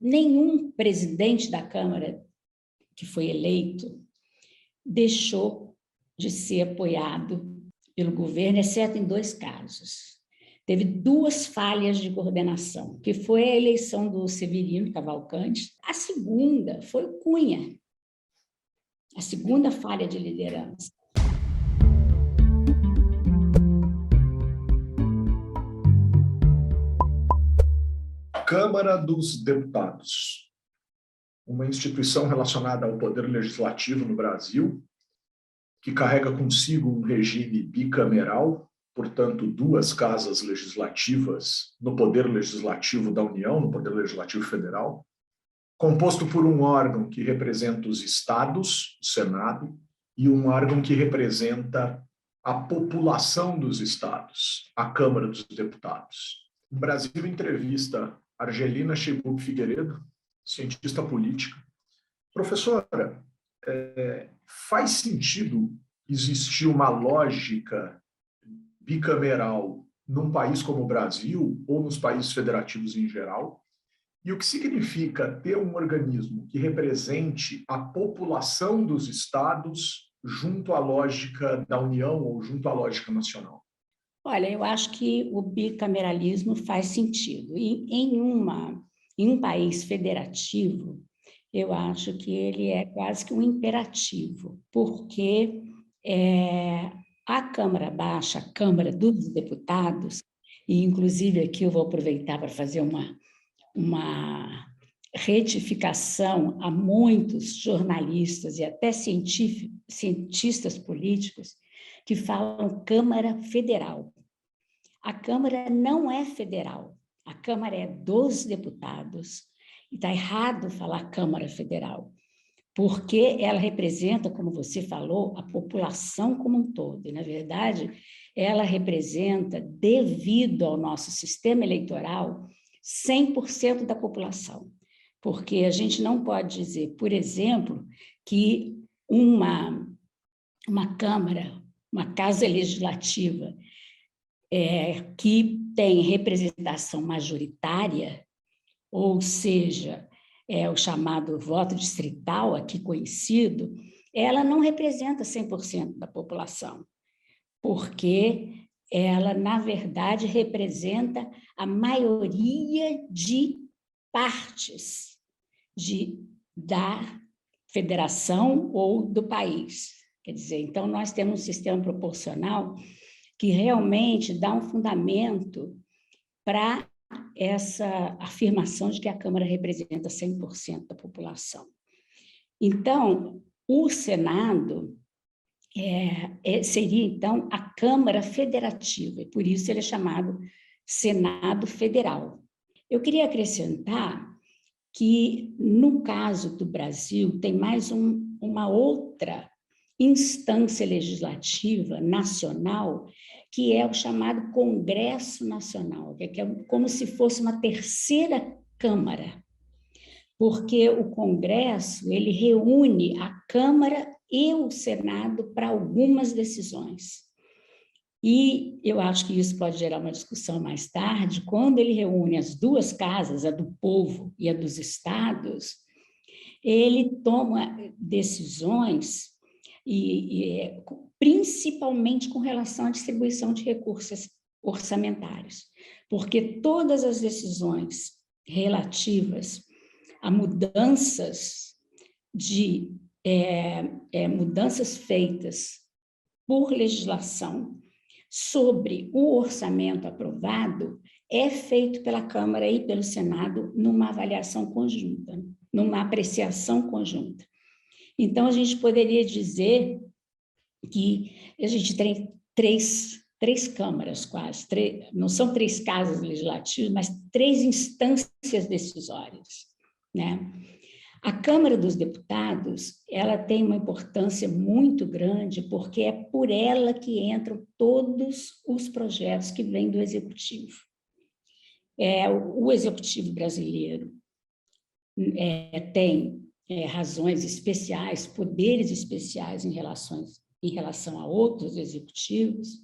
nenhum presidente da Câmara que foi eleito deixou de ser apoiado pelo governo, exceto em 2 casos. Teve 2 falhas de coordenação, que foi a eleição do Severino Cavalcante. A segunda foi o Cunha, a segunda falha de liderança. Câmara dos Deputados, uma instituição relacionada ao poder legislativo no Brasil, que carrega consigo um regime bicameral, portanto, 2 casas legislativas no poder legislativo da União, no poder legislativo federal, composto por um órgão que representa os estados, o Senado, e um órgão que representa a população dos estados, a Câmara dos Deputados. O Brasil entrevista Argelina Chebub Figueiredo, cientista política. Professora, faz sentido existir uma lógica bicameral num país como o Brasil ou nos países federativos em geral? E o que significa ter um organismo que represente a população dos estados junto à lógica da União ou junto à lógica nacional? Olha, eu acho que o bicameralismo faz sentido. E em um país federativo, eu acho que ele é quase que um imperativo, porque a Câmara Baixa, a Câmara dos Deputados, e inclusive aqui eu vou aproveitar para fazer uma retificação a muitos jornalistas e até cientistas políticos que falam Câmara Federal. A Câmara não é federal, a Câmara é dos deputados, e está errado falar Câmara Federal, porque ela representa, como você falou, a população como um todo, e, na verdade, ela representa, devido ao nosso sistema eleitoral, 100% da população, porque a gente não pode dizer, por exemplo, que uma Câmara, uma casa legislativa que tem representação majoritária, ou seja, o chamado voto distrital, aqui conhecido, ela não representa 100% da população, porque ela, na verdade, representa a maioria de partes da federação ou do país. Quer dizer, então, nós temos um sistema proporcional que realmente dá um fundamento para essa afirmação de que a Câmara representa 100% da população. Então, o Senado seria, então, a Câmara Federativa, e por isso ele é chamado Senado Federal. Eu queria acrescentar que, no caso do Brasil, tem mais uma outra instância legislativa nacional, que é o chamado Congresso Nacional, que é como se fosse uma terceira Câmara, porque o Congresso ele reúne a Câmara e o Senado para algumas decisões. E eu acho que isso pode gerar uma discussão mais tarde, quando ele reúne as 2 casas, a do povo e a dos estados, ele toma decisões principalmente com relação à distribuição de recursos orçamentários, porque todas as decisões relativas a mudanças mudanças feitas por legislação sobre o orçamento aprovado é feito pela Câmara e pelo Senado numa avaliação conjunta, numa apreciação conjunta. Então, a gente poderia dizer que a gente tem três câmaras quase, não são 3 casas legislativas, mas 3 instâncias decisórias, né? A Câmara dos Deputados, ela tem uma importância muito grande, porque é por ela que entram todos os projetos que vêm do Executivo. O Executivo brasileiro tem razões especiais, poderes especiais em relação a outros executivos,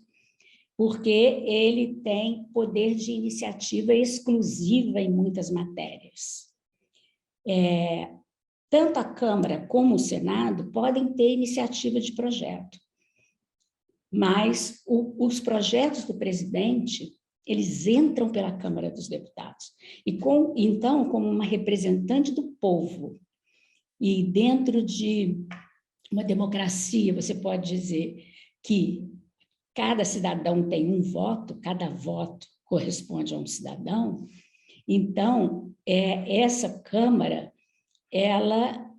porque ele tem poder de iniciativa exclusiva em muitas matérias. tanto a Câmara como o Senado podem ter iniciativa de projeto, mas os projetos do presidente, eles entram pela Câmara dos Deputados. Então, como uma representante do povo, e dentro de uma democracia, você pode dizer que cada cidadão tem um voto, cada voto corresponde a um cidadão. Então, essa Câmara, ela,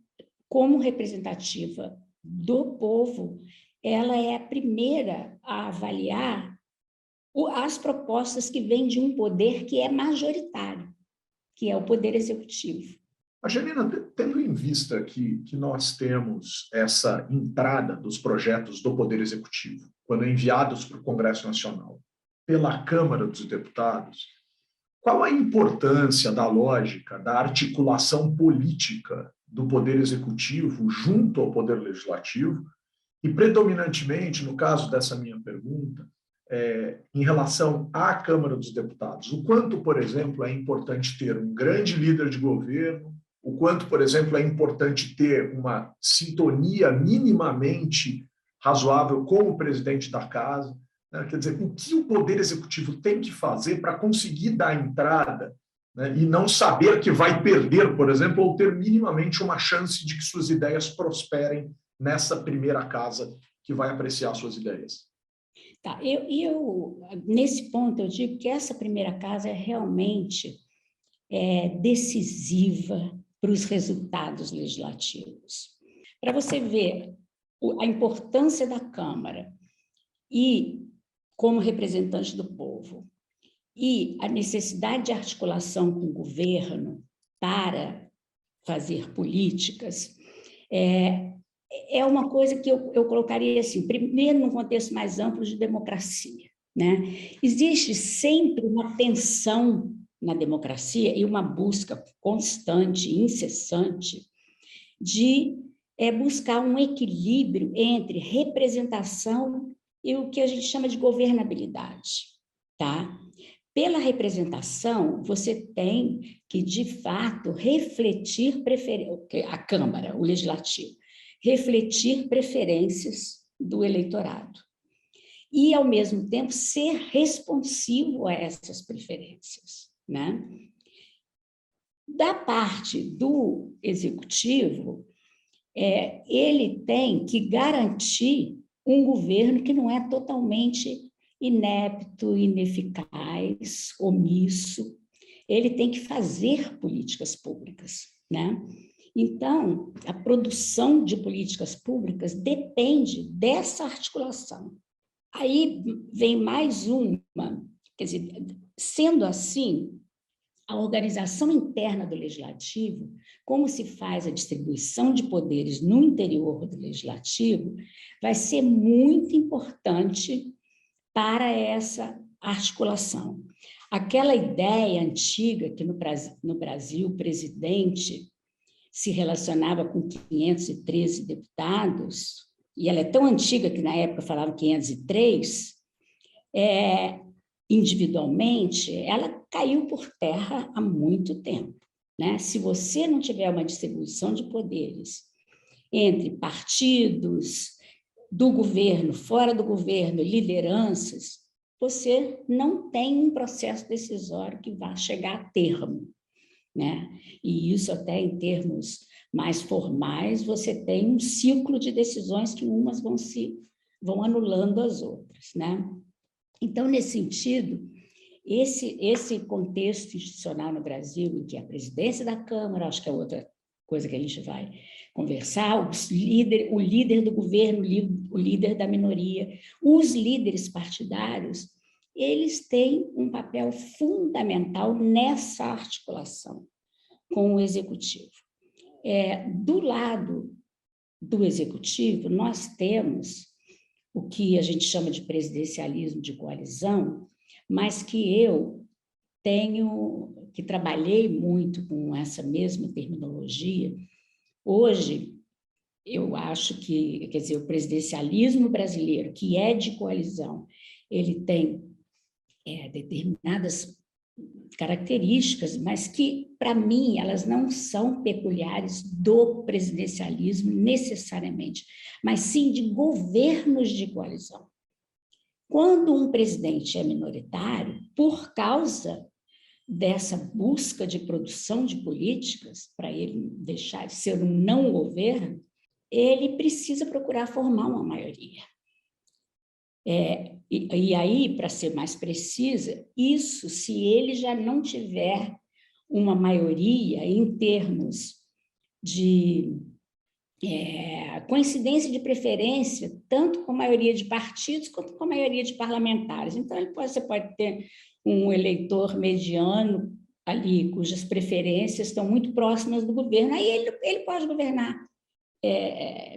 como representativa do povo, ela é a primeira a avaliar as propostas que vêm de um poder que é majoritário, que é o Poder Executivo. Angelina, tendo em vista que nós temos essa entrada dos projetos do Poder Executivo, quando enviados para o Congresso Nacional, pela Câmara dos Deputados, qual a importância da lógica da articulação política do Poder Executivo junto ao Poder Legislativo e, predominantemente, no caso dessa minha pergunta, em relação à Câmara dos Deputados, o quanto, por exemplo, é importante ter um grande líder de governo, o quanto, por exemplo, é importante ter uma sintonia minimamente razoável com o presidente da casa, né? Quer dizer, o que o Poder Executivo tem que fazer para conseguir dar entrada, né? E não saber que vai perder, por exemplo, ou ter minimamente uma chance de que suas ideias prosperem nessa primeira casa que vai apreciar suas ideias. Tá, nesse ponto, eu digo que essa primeira casa é realmente decisiva para os resultados legislativos. Para você ver a importância da Câmara e como representante do povo e a necessidade de articulação com o governo para fazer políticas, é uma coisa que eu colocaria assim, primeiro num contexto mais amplo de democracia, né? Existe sempre uma tensão na democracia e uma busca constante, incessante, de buscar um equilíbrio entre representação e o que a gente chama de governabilidade, tá? Pela representação, você tem que, de fato, refletir a Câmara, o Legislativo, refletir preferências do eleitorado e, ao mesmo tempo, ser responsivo a essas preferências, né? Da parte do Executivo, ele tem que garantir um governo que não é totalmente inepto, ineficaz, omisso. Ele tem que fazer políticas públicas, né? Então, a produção de políticas públicas depende dessa articulação. Aí vem mais uma, quer dizer, sendo assim, a organização interna do Legislativo, como se faz a distribuição de poderes no interior do Legislativo, vai ser muito importante para essa articulação. Aquela ideia antiga que no Brasil o presidente se relacionava com 513 deputados, e ela é tão antiga que na época falava 503, individualmente, ela caiu por terra há muito tempo, né? Se você não tiver uma distribuição de poderes entre partidos, do governo, fora do governo, lideranças, você não tem um processo decisório que vá chegar a termo, né? E isso até em termos mais formais, você tem um ciclo de decisões que umas vão anulando as outras, né? Então, nesse sentido, esse contexto institucional no Brasil, em que a presidência da Câmara, acho que é outra coisa que a gente vai conversar, o líder do governo, o líder da minoria, os líderes partidários, eles têm um papel fundamental nessa articulação com o Executivo. Do lado do Executivo, nós temos o que a gente chama de presidencialismo de coalizão, mas que eu que trabalhei muito com essa mesma terminologia. Hoje, eu acho que, quer dizer, o presidencialismo brasileiro, que é de coalizão, ele tem determinadas características, mas que, para mim, elas não são peculiares do presidencialismo necessariamente, mas sim de governos de coalizão. Quando um presidente é minoritário, por causa dessa busca de produção de políticas, para ele deixar de ser um não governo, ele precisa procurar formar uma maioria. E aí, para ser mais precisa, isso se ele já não tiver uma maioria em termos de coincidência de preferência, tanto com a maioria de partidos quanto com a maioria de parlamentares. Então, você pode ter um eleitor mediano ali, cujas preferências estão muito próximas do governo, aí ele pode governar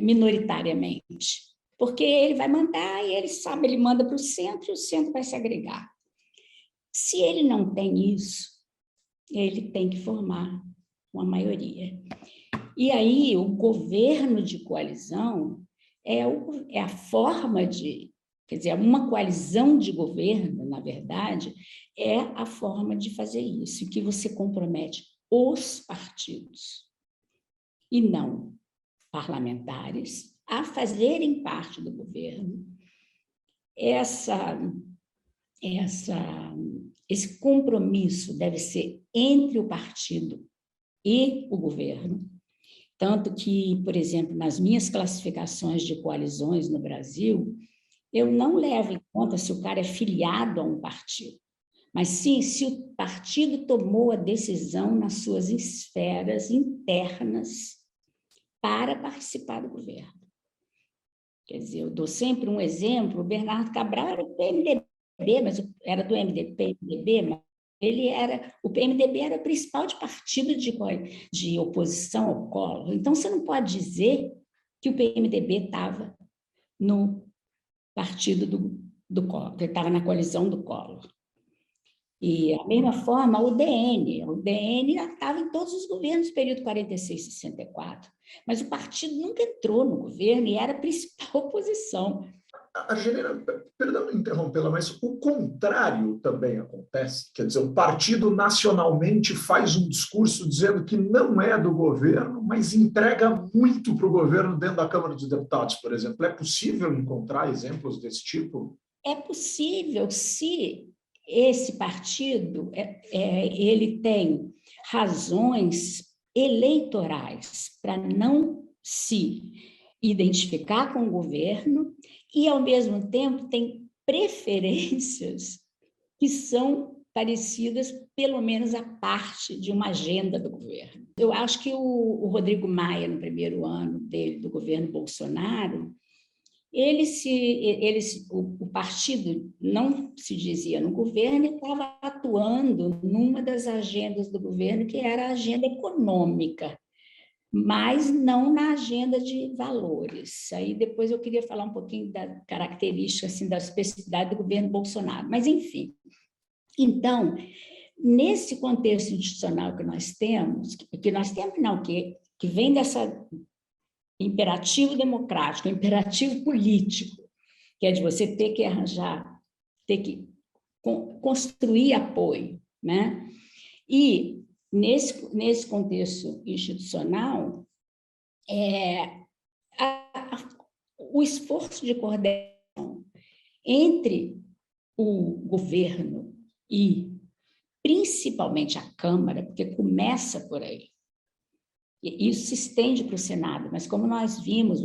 minoritariamente, porque ele vai mandar e ele sabe, ele manda para o centro e o centro vai se agregar. Se ele não tem isso, ele tem que formar uma maioria. E aí, o governo de coalizão é a forma de... Quer dizer, uma coalizão de governo, na verdade, é a forma de fazer isso, que você compromete os partidos, e não parlamentares, a fazerem parte do governo. Esse compromisso deve ser entre o partido e o governo. Tanto que, por exemplo, nas minhas classificações de coalizões no Brasil, eu não levo em conta se o cara é filiado a um partido, mas sim se o partido tomou a decisão nas suas esferas internas para participar do governo. Quer dizer, eu dou sempre um exemplo, o Bernardo Cabral era do PMDB, mas era do PMDB, mas o PMDB era o principal de partido de oposição ao Collor. Então, você não pode dizer que o PMDB estava no partido do Collor, ele estava na coalizão do Collor. E, da mesma forma, o DN estava em todos os governos do período 46-64, mas o partido nunca entrou no governo e era a principal oposição. Argelina, perdão interrompê-la, mas o contrário também acontece. Quer dizer, o partido nacionalmente faz um discurso dizendo que não é do governo, mas entrega muito para o governo dentro da Câmara dos Deputados, por exemplo. É possível encontrar exemplos desse tipo? É possível se esse partido ele tem razões eleitorais para não se identificar com o governo e, ao mesmo tempo, tem preferências que são parecidas, pelo menos, a parte de uma agenda do governo. Eu acho que o Rodrigo Maia, no primeiro ano dele, do governo Bolsonaro, o partido não se dizia no governo e estava atuando numa das agendas do governo, que era a agenda econômica, mas não na agenda de valores. Aí depois eu queria falar um pouquinho da característica, assim, da especificidade do governo Bolsonaro. Mas, enfim. Então, nesse contexto institucional que nós temos não, que vem dessa imperativo democrático, imperativo político, que é de você ter que arranjar, ter que construir apoio, né? E nesse contexto institucional, o esforço de coordenação entre o governo e principalmente a Câmara, porque começa por aí, e isso se estende para o Senado, mas como nós vimos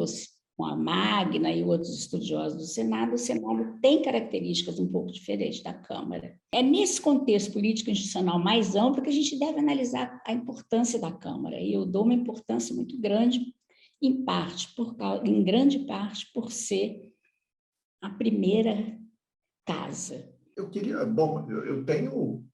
com a Magna e outros estudiosos do Senado, o Senado tem características um pouco diferentes da Câmara. É nesse contexto político institucional mais amplo que a gente deve analisar a importância da Câmara, e eu dou uma importância muito grande, em grande parte, por ser a primeira casa. Eu tenho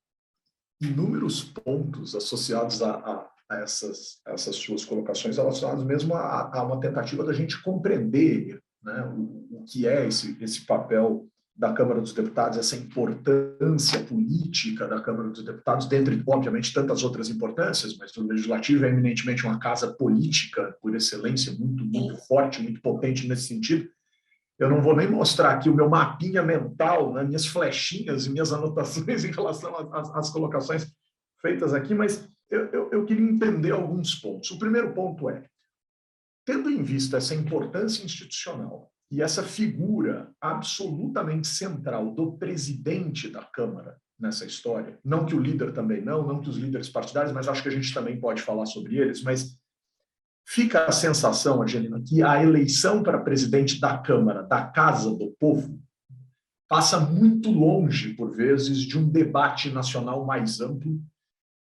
inúmeros pontos associados a essas suas colocações, relacionados mesmo a uma tentativa da gente compreender, né, o que é esse papel da Câmara dos Deputados, essa importância política da Câmara dos Deputados, dentre, obviamente, tantas outras importâncias, mas o Legislativo é eminentemente uma casa política, por excelência, muito, muito forte, muito potente nesse sentido. Eu não vou nem mostrar aqui o meu mapinha mental, né, minhas flechinhas e minhas anotações em relação às colocações feitas aqui, mas eu queria entender alguns pontos. O primeiro ponto é, tendo em vista essa importância institucional e essa figura absolutamente central do presidente da Câmara nessa história, não que o líder também não que os líderes partidários, mas acho que a gente também pode falar sobre eles, mas fica a sensação, Angelina, que a eleição para presidente da Câmara, da Casa do Povo, passa muito longe, por vezes, de um debate nacional mais amplo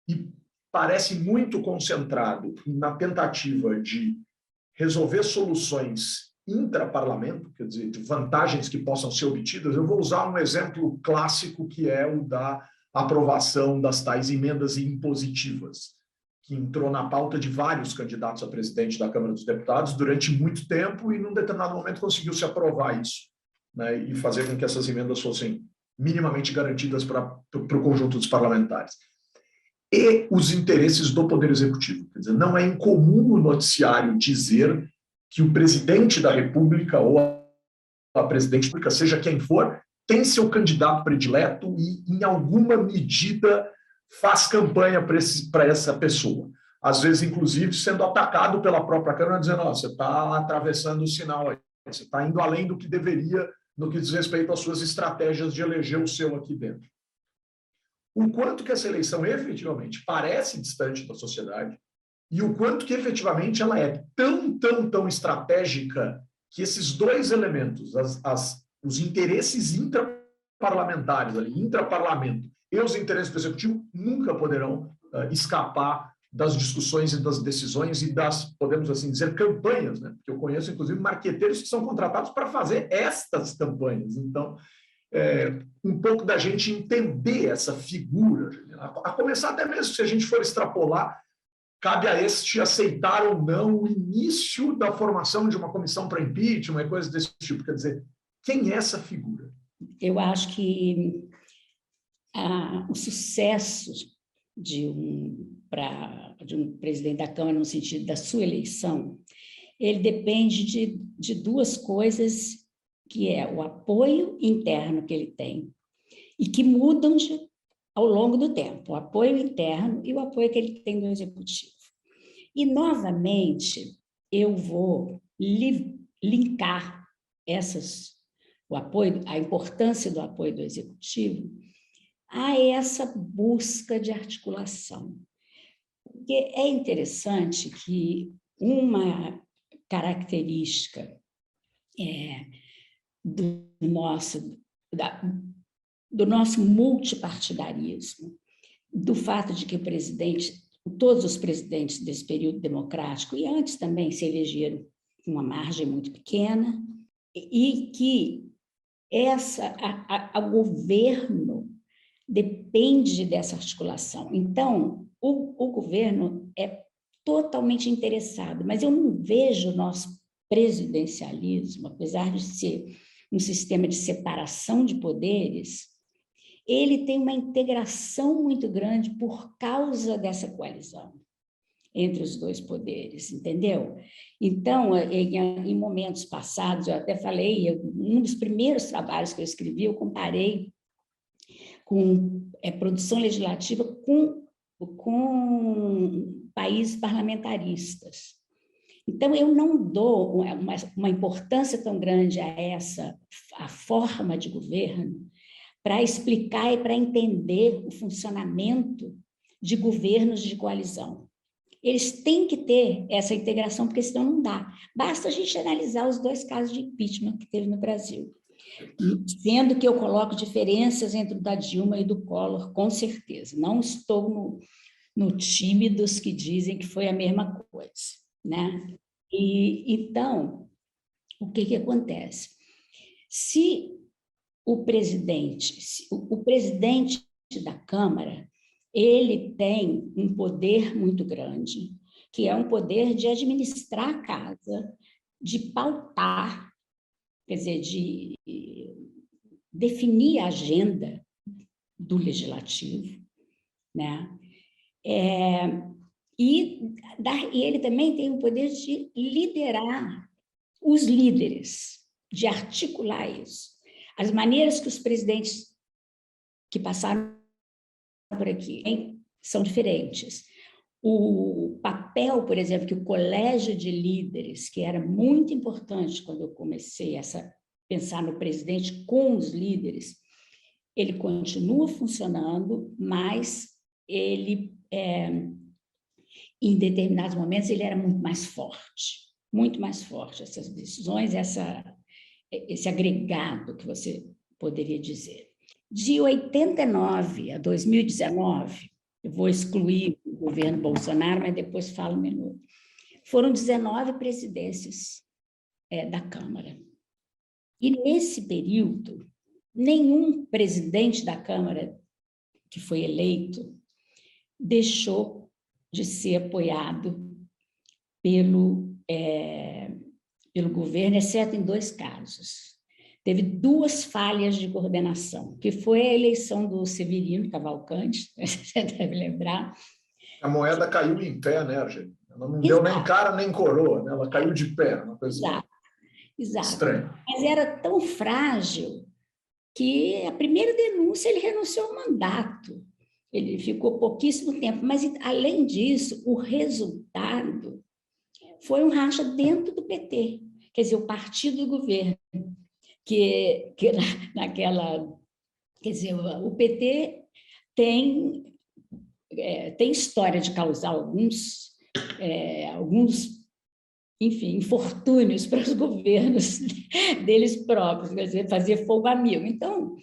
e parece muito concentrado na tentativa de resolver soluções intraparlamento, quer dizer, de vantagens que possam ser obtidas. Eu vou usar um exemplo clássico, que é o da aprovação das tais emendas impositivas, que entrou na pauta de vários candidatos a presidente da Câmara dos Deputados durante muito tempo e, num determinado momento, conseguiu-se aprovar isso, né, e fazer com que essas emendas fossem minimamente garantidas para o conjunto dos parlamentares. E os interesses do Poder Executivo. Quer dizer, não é incomum no noticiário dizer que o presidente da República ou a presidente da República, seja quem for, tem seu candidato predileto e, em alguma medida, faz campanha para essa pessoa. Às vezes, inclusive, sendo atacado pela própria Câmara, dizendo: oh, você está atravessando o sinal aí, você está indo além do que deveria no que diz respeito às suas estratégias de eleger o seu aqui dentro. O quanto que essa eleição efetivamente parece distante da sociedade e o quanto que efetivamente ela é tão estratégica que esses dois elementos, os interesses intraparlamentares, ali, intraparlamento, e os interesses do executivo, nunca poderão escapar das discussões e das decisões e das, podemos assim dizer, campanhas, né? Porque eu conheço, inclusive, marqueteiros que são contratados para fazer estas campanhas. Então, um pouco da gente entender essa figura, a começar até mesmo, se a gente for extrapolar, cabe a este aceitar ou não o início da formação de uma comissão para impeachment e coisas desse tipo. Quer dizer, quem é essa figura? Eu acho que o sucesso de um presidente da Câmara, no sentido da sua eleição, ele depende de duas coisas, que é o apoio interno que ele tem e que mudam ao longo do tempo, o apoio interno e o apoio que ele tem do executivo. E, novamente, eu vou linkar o apoio, a importância do apoio do executivo a essa busca de articulação. Porque é interessante que uma característica do nosso multipartidarismo, do fato de que todos os presidentes desse período democrático, e antes também se elegeram com uma margem muito pequena, e que o governo depende dessa articulação. Então, o governo é totalmente interessado, mas eu não vejo o nosso presidencialismo, apesar de ser um sistema de separação de poderes, ele tem uma integração muito grande por causa dessa coalizão entre os dois poderes, entendeu? Então, em momentos passados, eu até falei, um dos primeiros trabalhos que eu escrevi, eu comparei com produção legislativa com países parlamentaristas. Então, eu não dou uma importância tão grande a forma de governo para explicar e para entender o funcionamento de governos de coalizão. Eles têm que ter essa integração, porque senão não dá. Basta a gente analisar os dois casos de impeachment que teve no Brasil. Sendo que eu coloco diferenças entre o da Dilma e do Collor, com certeza. Não estou no time dos que dizem que foi a mesma coisa, né? E, então, o que acontece? Se o presidente da Câmara, ele tem um poder muito grande, que é um poder de administrar a casa, de pautar, quer dizer, de definir a agenda do legislativo, né? E ele também tem o poder de liderar os líderes de articular isso. As maneiras que os presidentes que passaram por aqui são diferentes. O papel, por exemplo, que o colégio de líderes, que era muito importante quando eu comecei a pensar no presidente com os líderes, ele continua funcionando, mas ele, em determinados momentos, ele era muito mais forte, essas decisões, esse agregado que você poderia dizer. De 89 a 2019, eu vou excluir o governo Bolsonaro, mas depois falo um minuto, foram 19 presidências da Câmara. E nesse período, nenhum presidente da Câmara que foi eleito deixou de ser apoiado pelo governo, exceto em 2 casos. Teve 2 falhas de coordenação, que foi a eleição do Severino Cavalcante, você deve lembrar. A moeda caiu em pé, né, Argel? Ela não deu nem cara nem coroa, né? Ela caiu de pé, uma coisa estranha. Mas era tão frágil que a primeira denúncia ele renunciou ao mandato. Ele ficou pouquíssimo tempo, mas, além disso, o resultado foi um racha dentro do PT, quer dizer, o partido do governo, que naquela... Quer dizer, o PT tem história de causar alguns enfim, infortúnios para os governos deles próprios, quer dizer, fazer fogo amigo. Então,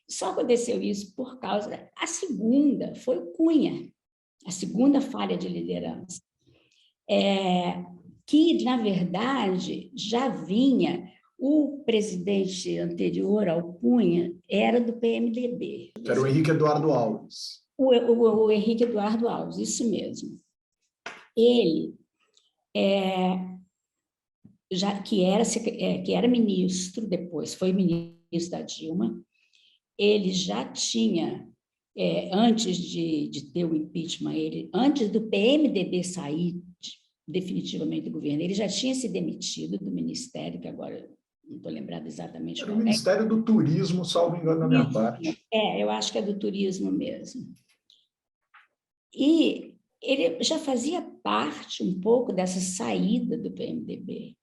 só aconteceu isso por causa... A segunda foi o Cunha, a segunda falha de liderança, que, na verdade, já vinha... O presidente anterior ao Cunha era do PMDB. Era o Henrique Eduardo Alves. O Henrique Eduardo Alves, isso mesmo. Ele, que era ministro, depois foi ministro da Dilma, ele já tinha, antes de ter o impeachment, antes do PMDB sair definitivamente do governo, ele já tinha se demitido do ministério, que agora não estou lembrada exatamente qual é. O Ministério do Turismo, salvo engano da minha parte. Eu acho que é do turismo mesmo. E ele já fazia parte um pouco dessa saída do PMDB,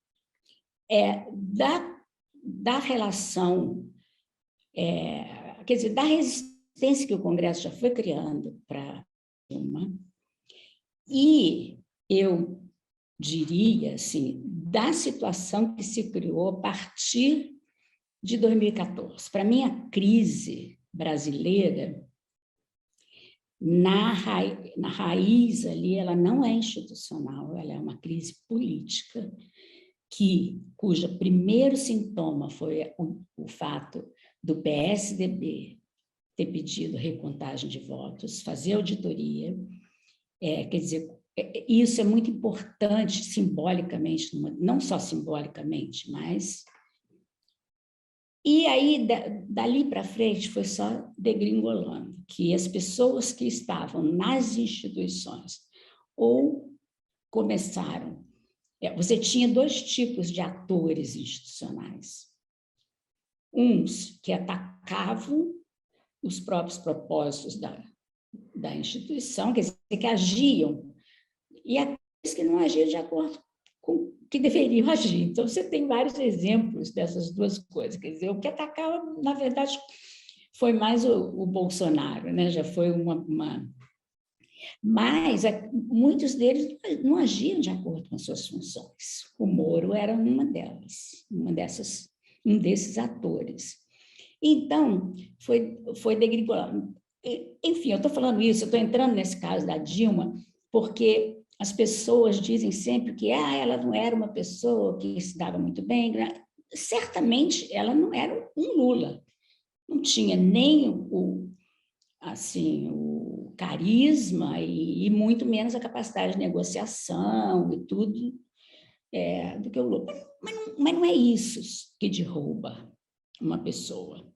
da relação, quer dizer, da resistência que o Congresso já foi criando para uma, e eu diria, assim, da situação que se criou a partir de 2014. Para mim, a crise brasileira, na raiz ali, ela não é institucional, ela é uma crise política, cujo primeiro sintoma foi o fato do PSDB ter pedido recontagem de votos, fazer auditoria, quer dizer, isso é muito importante simbolicamente, não só simbolicamente, mas... E aí, dali para frente, foi só degringolando, que as pessoas que estavam nas instituições ou começaram... Você tinha 2 tipos de atores institucionais. Uns que atacavam os próprios propósitos da instituição, quer dizer, que agiam, e aqueles que não agiam de acordo com o que deveriam agir. Então, você tem vários exemplos dessas 2 coisas. Quer dizer, o que atacava, na verdade, foi mais o Bolsonaro, né? Já foi uma... Mas muitos deles não agiam de acordo com suas funções. O Moro era uma delas, um desses atores. Então, foi degringolando. Enfim, eu estou falando isso, eu estou entrando nesse caso da Dilma, porque as pessoas dizem sempre que ela não era uma pessoa que se dava muito bem. Certamente, ela não era um Lula. Não tinha nem o carisma e muito menos a capacidade de negociação e tudo do que o Lula. Mas não é isso que derruba uma pessoa.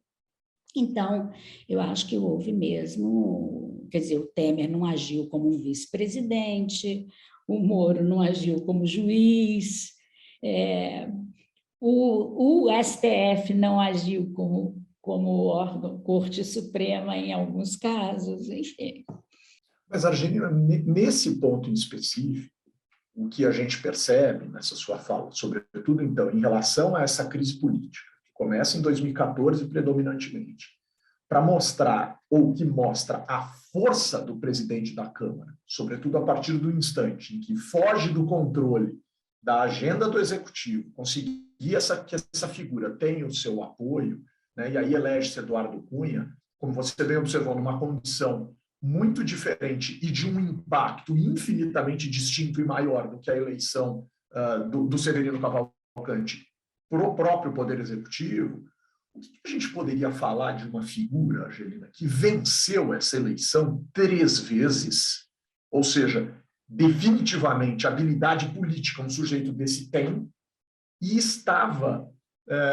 Então, eu acho que houve mesmo, quer dizer, o Temer não agiu como um vice-presidente, o Moro não agiu como juiz, O STF não agiu como órgão, Corte Suprema em alguns casos, enfim. Mas, Argelina, nesse ponto em específico, o que a gente percebe nessa sua fala, sobretudo, então, em relação a essa crise política, que começa em 2014 predominantemente, para mostrar, ou que mostra a força do presidente da Câmara, sobretudo a partir do instante em que foge do controle da agenda do Executivo, conseguir que essa figura tenha o seu apoio, né, e aí elege-se Eduardo Cunha, como você bem observou, numa condição muito diferente e de um impacto infinitamente distinto e maior do que a eleição do Severino Cavalcante para o próprio Poder Executivo. O que a gente poderia falar de uma figura, Argelina, que venceu essa eleição 3 vezes, ou seja, definitivamente habilidade política um sujeito desse tem, e estava,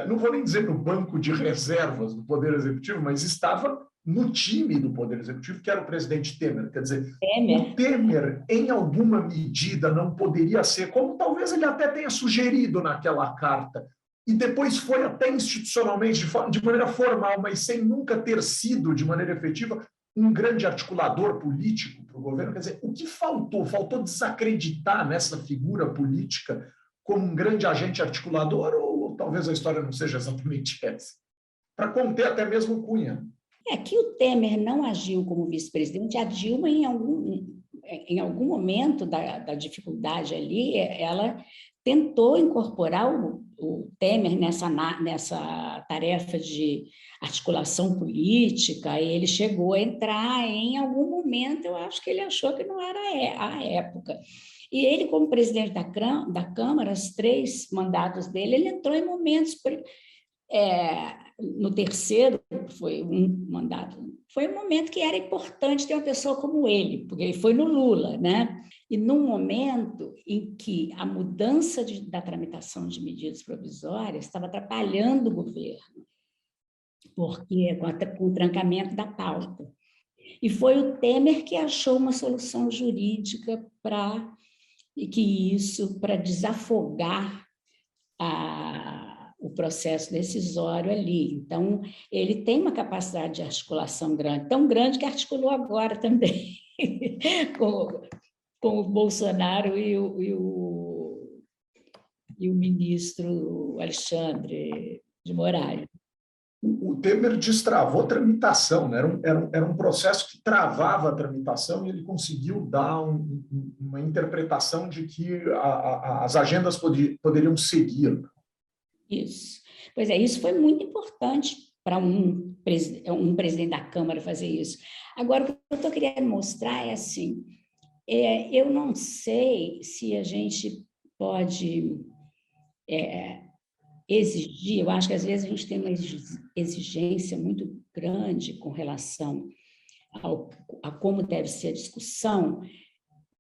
não vou nem dizer no banco de reservas do Poder Executivo, mas estava no time do Poder Executivo, que era o presidente Temer. Quer dizer, o Temer, em alguma medida, não poderia ser, como talvez ele até tenha sugerido naquela carta, e depois foi até institucionalmente, de maneira formal, mas sem nunca ter sido, de maneira efetiva, um grande articulador político para o governo. Quer dizer, o que faltou? Faltou desacreditar nessa figura política como um grande agente articulador, ou talvez a história não seja exatamente essa? Para conter até mesmo Cunha. Que o Temer não agiu como vice-presidente, a Dilma, em algum momento da dificuldade ali, ela tentou incorporar o Temer nessa tarefa de articulação política, e ele chegou a entrar em algum momento, eu acho que ele achou que não era a época. E ele, como presidente da Câmara, os 3 mandatos dele, ele entrou em momentos... no terceiro, foi um mandato, foi um momento que era importante ter uma pessoa como ele, porque ele foi no Lula, né? E num momento em que a mudança da tramitação de medidas provisórias estava atrapalhando o governo, porque com o trancamento da pauta. E foi o Temer que achou uma solução jurídica para desafogar o processo decisório ali. Então, ele tem uma capacidade de articulação grande, tão grande que articulou agora também com o Bolsonaro e o ministro Alexandre de Moraes. O Temer destravou tramitação, né? Era um processo que travava a tramitação, e ele conseguiu dar uma interpretação de que as agendas poderiam seguir. Isso. Pois é, isso foi muito importante para um presidente da Câmara fazer isso. Agora, o que eu estou querendo mostrar é assim, eu não sei se a gente pode exigir, eu acho que às vezes a gente tem uma exigência muito grande com relação a como deve ser a discussão.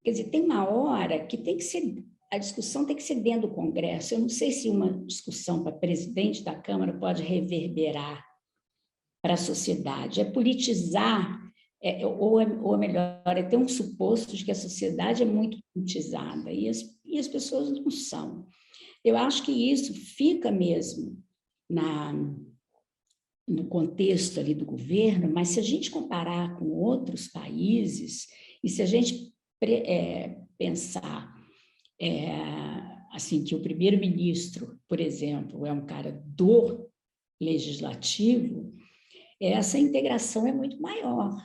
Quer dizer, tem uma hora que tem que ser... A discussão tem que ser dentro do Congresso. Eu não sei se uma discussão para presidente da Câmara pode reverberar para a sociedade. É politizar, ou melhor, é ter um suposto de que a sociedade é muito politizada, e as pessoas não são. Eu acho que isso fica mesmo no contexto ali do governo, mas se a gente comparar com outros países, e se a gente pensar assim, que o primeiro-ministro, por exemplo, é um cara do legislativo, essa integração é muito maior.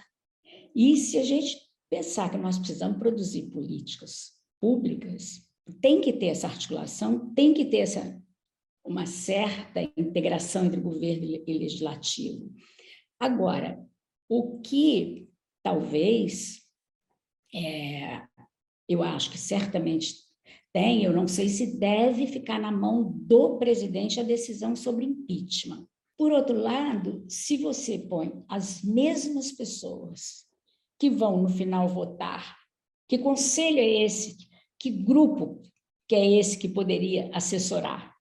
E se a gente pensar que nós precisamos produzir políticas públicas, tem que ter essa articulação, tem que ter uma certa integração entre governo e legislativo. Agora, o que talvez, eu acho que certamente tem, eu não sei se deve ficar na mão do presidente a decisão sobre impeachment. Por outro lado, se você põe as mesmas pessoas que vão no final votar, que conselho é esse, que grupo que é esse que poderia assessorar?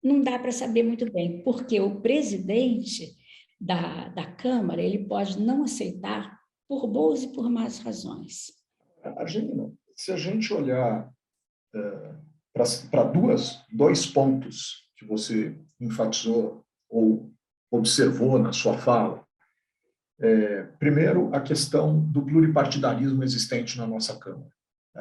Não dá para saber muito bem, porque o presidente da Câmara, ele pode não aceitar por boas e por más razões. Argelina, se a gente olhar para dois pontos que você enfatizou ou observou na sua fala. Primeiro, a questão do pluripartidarismo existente na nossa Câmara.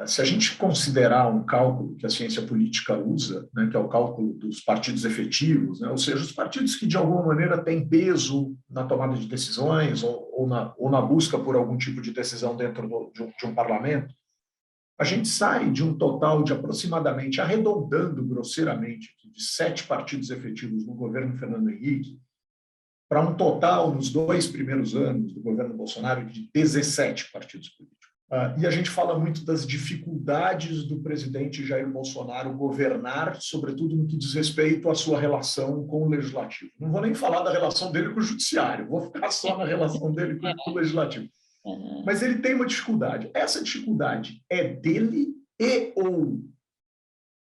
Se a gente considerar um cálculo que a ciência política usa, né, que é o cálculo dos partidos efetivos, né, ou seja, os partidos que de alguma maneira têm peso na tomada de decisões ou na busca por algum tipo de decisão dentro de um parlamento, a gente sai de um total de aproximadamente, arredondando grosseiramente, de 7 partidos efetivos no governo Fernando Henrique, para um total, nos 2 primeiros anos do governo Bolsonaro, de 17 partidos políticos. E a gente fala muito das dificuldades do presidente Jair Bolsonaro governar, sobretudo no que diz respeito à sua relação com o legislativo. Não vou nem falar da relação dele com o judiciário, vou ficar só na relação dele com o legislativo. Mas ele tem uma dificuldade. Essa dificuldade é dele ou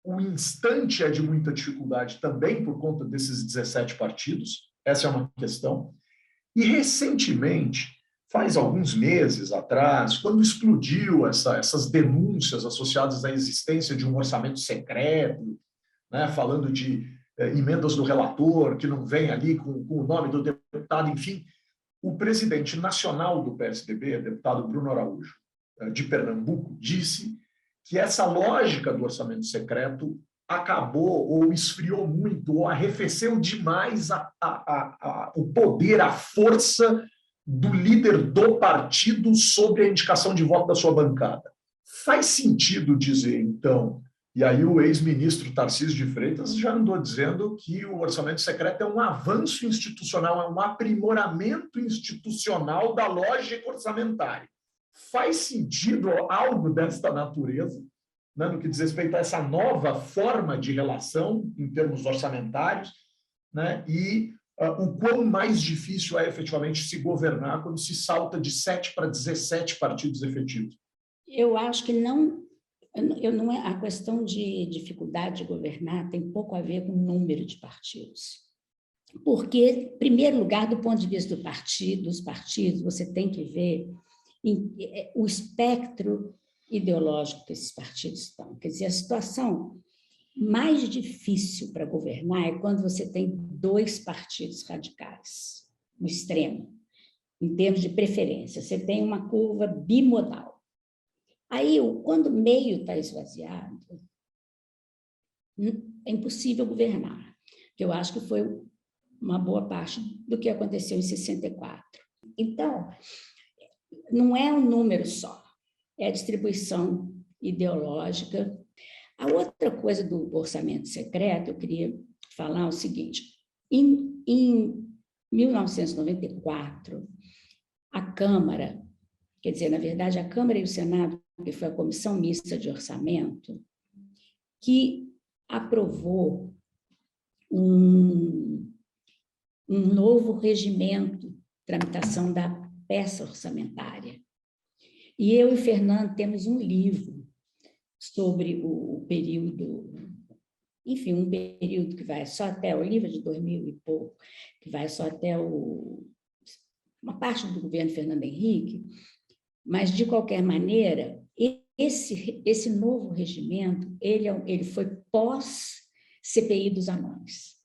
o instante é de muita dificuldade também por conta desses 17 partidos? Essa é uma questão. E, recentemente, faz alguns meses atrás, quando explodiu essas denúncias associadas à existência de um orçamento secreto, né, falando de emendas do relator, que não vem ali com o nome do deputado, enfim, o presidente nacional do PSDB, deputado Bruno Araújo, de Pernambuco, disse que essa lógica do orçamento secreto acabou ou esfriou muito, ou arrefeceu demais o poder, a força do líder do partido sobre a indicação de voto da sua bancada. Faz sentido dizer, então, e aí o ex-ministro Tarcísio de Freitas já andou dizendo que o orçamento secreto é um avanço institucional, é um aprimoramento institucional da lógica orçamentária. Faz sentido algo desta natureza, né, no que diz respeito a essa nova forma de relação em termos orçamentários, né, e o quão mais difícil é efetivamente se governar quando se salta de 7 para 17 partidos efetivos? Eu acho que não é a questão de dificuldade de governar tem pouco a ver com o número de partidos. Porque, em primeiro lugar, do ponto de vista dos partidos, você tem que ver o espectro ideológico que esses partidos estão. Quer dizer, a situação mais difícil para governar é quando você tem 2 partidos radicais, no extremo, em termos de preferência. Você tem uma curva bimodal. Aí, quando o meio está esvaziado, é impossível governar, que eu acho que foi uma boa parte do que aconteceu em 64. Então, não é um número só, é a distribuição ideológica. A outra coisa do orçamento secreto, eu queria falar o seguinte, em 1994, a Câmara, quer dizer, na verdade, a Câmara e o Senado, que foi a Comissão Mista de Orçamento, que aprovou um novo regimento de tramitação da peça orçamentária. E eu e Fernando temos um livro sobre o período, enfim, um período que vai só até o livro de 2000 e pouco, que vai só até uma parte do governo Fernando Henrique, mas, de qualquer maneira, esse novo regimento, ele foi pós-CPI dos anões.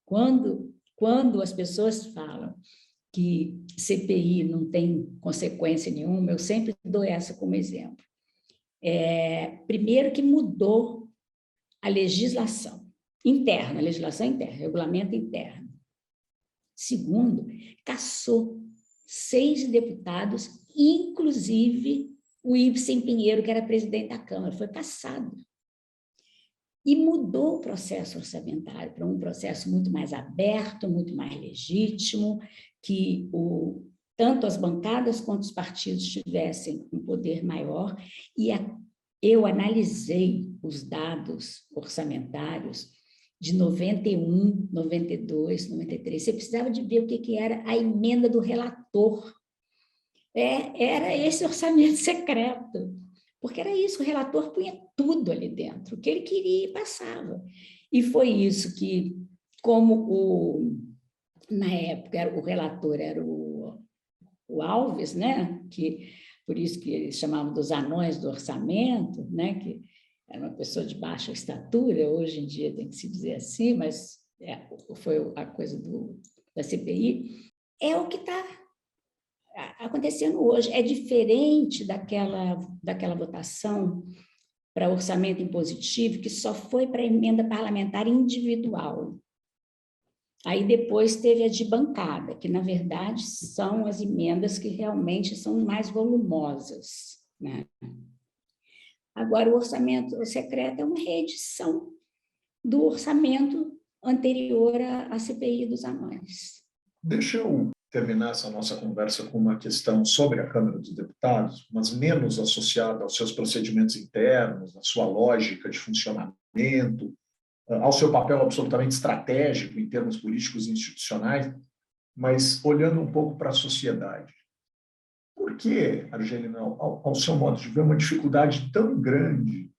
Quando as pessoas falam que CPI não tem consequência nenhuma, eu sempre dou essa como exemplo. Primeiro que mudou a legislação interna, regulamento interno. Segundo, cassou 6 deputados, inclusive o Ibsen Pinheiro, que era presidente da Câmara, foi cassado. E mudou o processo orçamentário para um processo muito mais aberto, muito mais legítimo, que tanto as bancadas quanto os partidos tivessem um poder maior. E eu analisei os dados orçamentários de 91, 92, 93. Você precisava de ver o que era a emenda do relator. Era esse orçamento secreto, porque era isso, o relator punha tudo ali dentro, o que ele queria e passava. E foi isso que, como na época o relator era o Alves, né? Por isso que eles chamavam dos anões do orçamento, né? Que era uma pessoa de baixa estatura, hoje em dia tem que se dizer assim, mas foi a coisa da CPI, é o que está acontecendo hoje. É diferente daquela votação para orçamento impositivo, que só foi para emenda parlamentar individual. Aí depois teve a de bancada, que, na verdade, são as emendas que realmente são mais volumosas, né? Agora, o orçamento secreto é uma reedição do orçamento anterior à CPI dos anões. Deixa eu terminar essa nossa conversa com uma questão sobre a Câmara dos Deputados, mas menos associada aos seus procedimentos internos, à sua lógica de funcionamento, ao seu papel absolutamente estratégico em termos políticos e institucionais, mas olhando um pouco para a sociedade. Por que, Argelina, ao seu modo de ver, uma dificuldade tão grande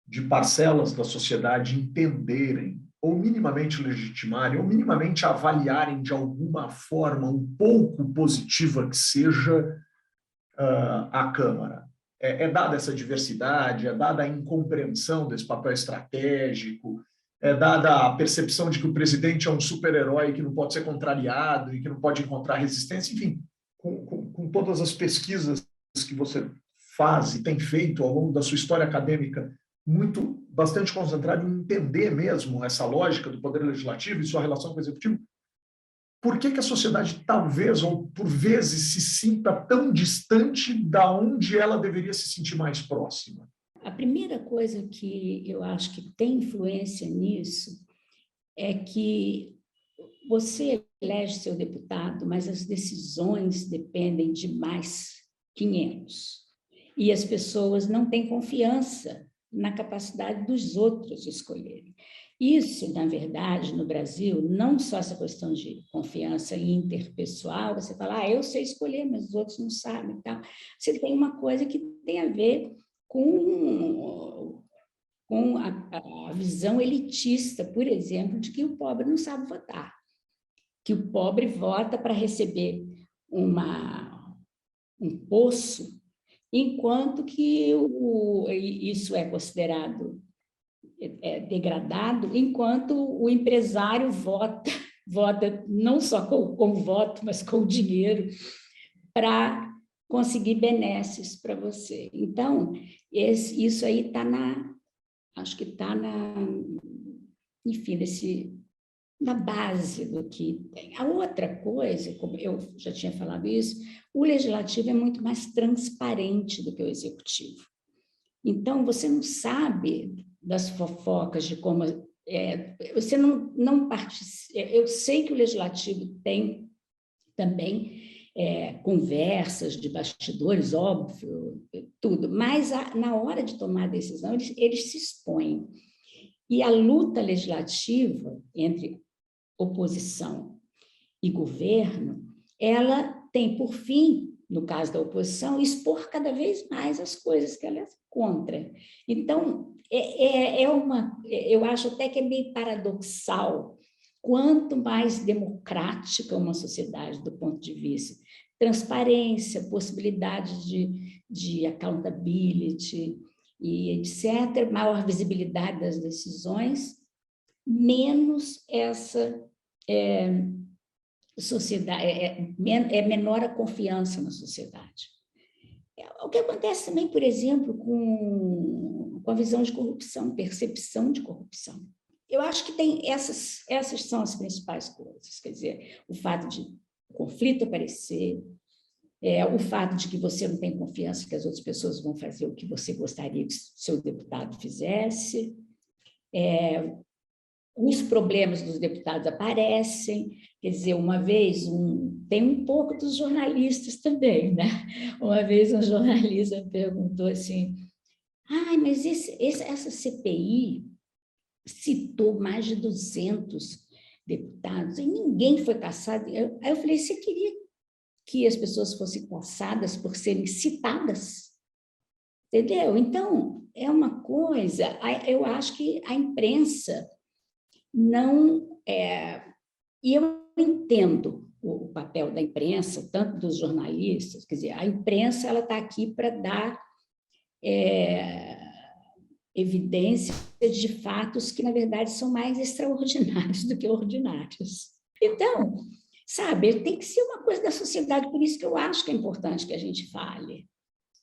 de parcelas da sociedade entenderem, ou minimamente legitimarem, ou minimamente avaliarem de alguma forma um pouco positiva que seja a Câmara? É dada essa diversidade, é dada a incompreensão desse papel estratégico, é dada a percepção de que o presidente é um super-herói que não pode ser contrariado e que não pode encontrar resistência, enfim, com todas as pesquisas que você faz e tem feito ao longo da sua história acadêmica, bastante concentrado em entender mesmo essa lógica do poder legislativo e sua relação com o executivo, por que a sociedade talvez, ou por vezes, se sinta tão distante da onde ela deveria se sentir mais próxima? A primeira coisa que eu acho que tem influência nisso é que você elege seu deputado, mas as decisões dependem de mais 500. E as pessoas não têm confiança na capacidade dos outros escolherem. Isso, na verdade, no Brasil, não só essa questão de confiança interpessoal, você fala, eu sei escolher, mas os outros não sabem. Então, você tem uma coisa que tem a ver com a visão elitista, por exemplo, de que o pobre não sabe votar, que o pobre vota para receber um poço, enquanto que isso é considerado degradado, enquanto o empresário vota não só com o voto, mas com o dinheiro para conseguir benesses para você. Então, isso aí está acho que está enfim, na base do que tem. A outra coisa, como eu já tinha falado isso, o legislativo é muito mais transparente do que o executivo. Então, você não sabe das fofocas de como... você não participa... Eu sei que o legislativo tem também conversas de bastidores, óbvio, tudo, mas na hora de tomar a decisão, eles se expõem. E a luta legislativa entre oposição e governo, ela tem por fim, no caso da oposição, expor cada vez mais as coisas que ela é contra. Então, eu acho até que é meio paradoxal, quanto mais democrática uma sociedade do ponto de vista transparência, possibilidade de accountability e etc., maior visibilidade das decisões, menos essa sociedade, menor a confiança na sociedade. O que acontece também, por exemplo, com a visão de corrupção, percepção de corrupção. Eu acho que tem essas são as principais coisas, quer dizer, o fato de o conflito aparecer, o fato de que você não tem confiança que as outras pessoas vão fazer o que você gostaria que seu deputado fizesse, os problemas dos deputados aparecem, quer dizer, uma vez, tem um pouco dos jornalistas também, né? Uma vez um jornalista me perguntou assim, mas essa CPI citou mais de 200 deputados e ninguém foi cassado. Aí eu falei, você queria que as pessoas fossem cassadas por serem citadas? Entendeu? Então, é uma coisa, eu acho que a imprensa não... e eu entendo o papel da imprensa, tanto dos jornalistas, quer dizer, a imprensa está aqui para dar evidência de fatos que, na verdade, são mais extraordinários do que ordinários. Então, sabe, tem que ser uma coisa da sociedade, por isso que eu acho que é importante que a gente fale.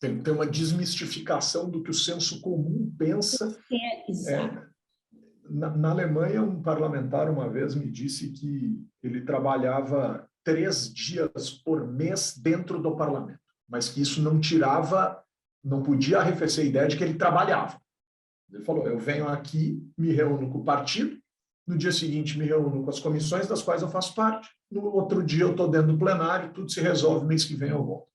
Tem que ter uma desmistificação do que o senso comum pensa. Exato. Na Alemanha, um parlamentar uma vez me disse que ele trabalhava 3 dias por mês dentro do parlamento, mas que isso não tirava, não podia arrefecer a ideia de que ele trabalhava. Ele falou, eu venho aqui, me reúno com o partido, no dia seguinte me reúno com as comissões das quais eu faço parte, no outro dia eu estou dentro do plenário, tudo se resolve, mês que vem eu volto.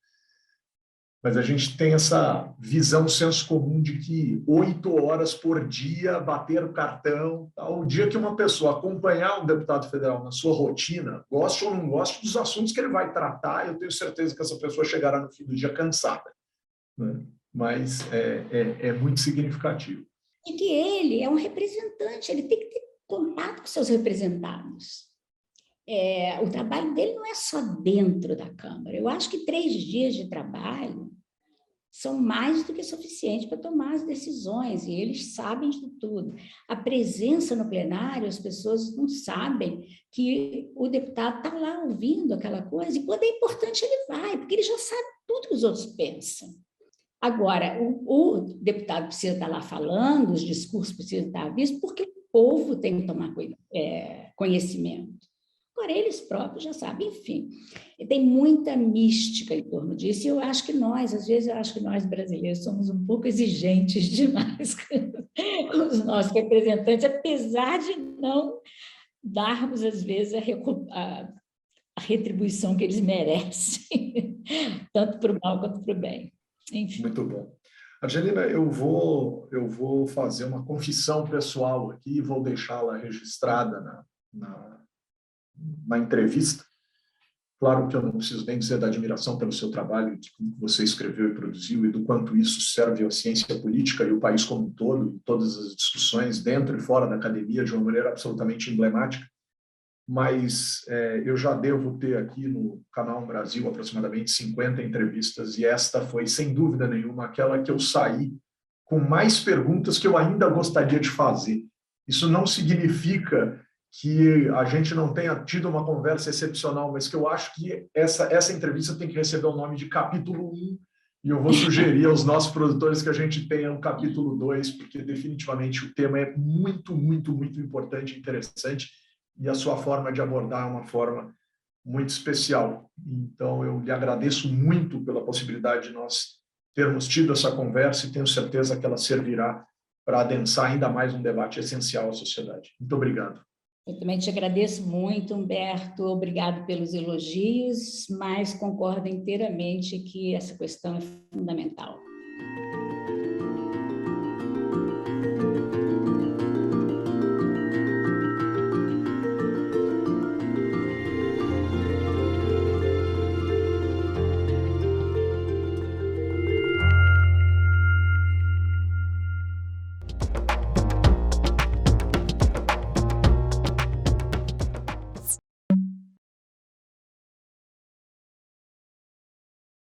Mas a gente tem essa visão, senso comum de que 8 horas por dia, bater o cartão, tá? O dia que uma pessoa acompanhar um deputado federal na sua rotina, goste ou não goste dos assuntos que ele vai tratar, eu tenho certeza que essa pessoa chegará no fim do dia cansada, né? Mas é muito significativo. E que ele é um representante, ele tem que ter contato com seus representados. O trabalho dele não é só dentro da Câmara. Eu acho que 3 dias de trabalho são mais do que suficiente para tomar as decisões, e eles sabem de tudo. A presença no plenário, as pessoas não sabem que o deputado está lá ouvindo aquela coisa, e quando é importante ele vai, porque ele já sabe tudo que os outros pensam. Agora, o deputado precisa estar lá falando, os discursos precisam estar vistos, porque o povo tem que tomar conhecimento. Agora, eles próprios já sabem, enfim. Tem muita mística em torno disso, e eu acho que às vezes eu acho que nós brasileiros somos um pouco exigentes demais com os nossos representantes, apesar de não darmos, às vezes, a retribuição que eles merecem, tanto para o mal quanto para o bem. Enfim. Muito bom. Angelina, eu vou fazer uma confissão pessoal aqui e vou deixá-la registrada na entrevista. Claro que eu não preciso nem dizer da admiração pelo seu trabalho, de como você escreveu e produziu, e do quanto isso serve à ciência política e o país como um todo, em todas as discussões, dentro e fora da academia, de uma maneira absolutamente emblemática. Mas eu já devo ter aqui no Canal Brasil aproximadamente 50 entrevistas, e esta foi, sem dúvida nenhuma, aquela que eu saí com mais perguntas que eu ainda gostaria de fazer. Isso não significa que a gente não tenha tido uma conversa excepcional, mas que eu acho que essa entrevista tem que receber o nome de capítulo 1, e eu vou sugerir aos nossos produtores que a gente tenha um capítulo 2, porque definitivamente o tema é muito, muito, muito importante e interessante, e a sua forma de abordar é uma forma muito especial. Então, eu lhe agradeço muito pela possibilidade de nós termos tido essa conversa, e tenho certeza que ela servirá para adensar ainda mais um debate essencial à sociedade. Muito obrigado. Eu também te agradeço muito, Humberto, obrigado pelos elogios, mas concordo inteiramente que essa questão é fundamental.